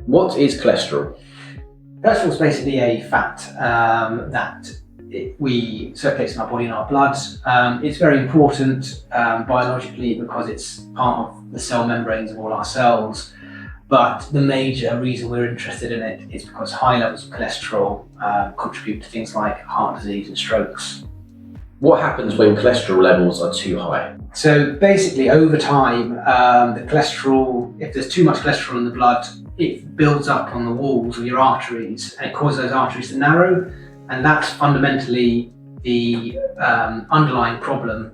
What is cholesterol? Cholesterol is basically a fat that we circulates in our body and our blood. It's very important biologically because it's part of the cell membranes of all our cells. But the major reason we're interested in it is because high levels of cholesterol contribute to things like heart disease and strokes. What happens when cholesterol levels are too high? So basically, over time, the cholesterol, if there's too much cholesterol in the blood, it builds up on the walls of your arteries and it causes those arteries to narrow. And that's fundamentally the underlying problem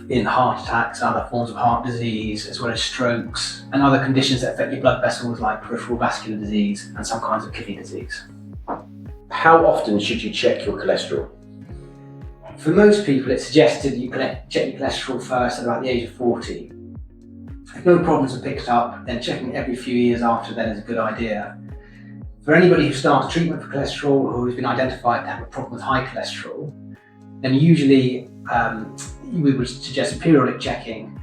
in heart attacks, other forms of heart disease, as well as strokes and other conditions that affect your blood vessels like peripheral vascular disease and some kinds of kidney disease. How often should you check your cholesterol? For most people, it's suggested you check your cholesterol first at about the age of 40. If no problems are picked up, then checking every few years after then is a good idea. For anybody who starts treatment for cholesterol or who has been identified to have a problem with high cholesterol, then usually we would suggest periodic checking.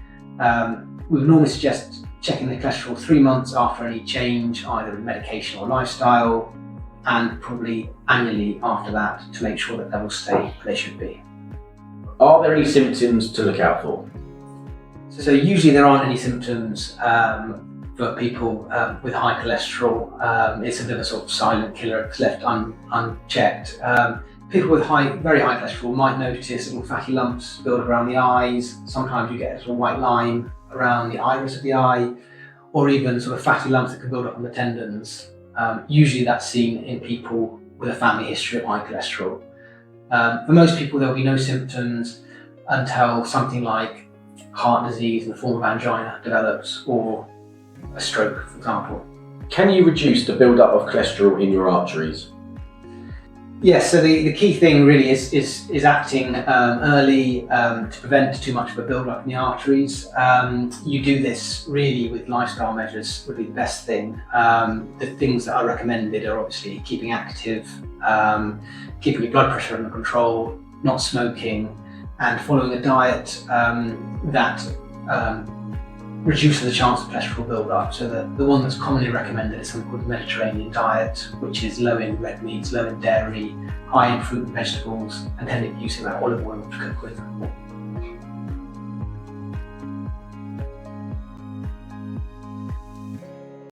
We would normally suggest checking the cholesterol 3 months after any change, either in medication or lifestyle, and probably annually after that to make sure that levels stay where they should be. Are there any symptoms to look out for? So usually there aren't any symptoms for people with high cholesterol. It's a bit of a sort of silent killer. It's left unchecked. People with very high cholesterol might notice little fatty lumps build around the eyes. Sometimes you get a little white line around the iris of the eye, or even sort of fatty lumps that can build up on the tendons. Usually that's seen in people with a family history of high cholesterol. For most people, there'll be no symptoms until something like heart disease in the form of angina develops, or a stroke, for example. Can you reduce the build-up of cholesterol in your arteries? Yes, so the key thing really is acting early to prevent too much of a build-up in the arteries. You do this really with lifestyle measures would be the best thing. The things that are recommended are obviously keeping active, keeping your blood pressure under control, not smoking, and following a diet that reduces the chance of cholesterol build-up. So the one that's commonly recommended is something called the Mediterranean diet, which is low in red meats, low in dairy, high in fruit and vegetables, and tending to use that olive oil to cook with.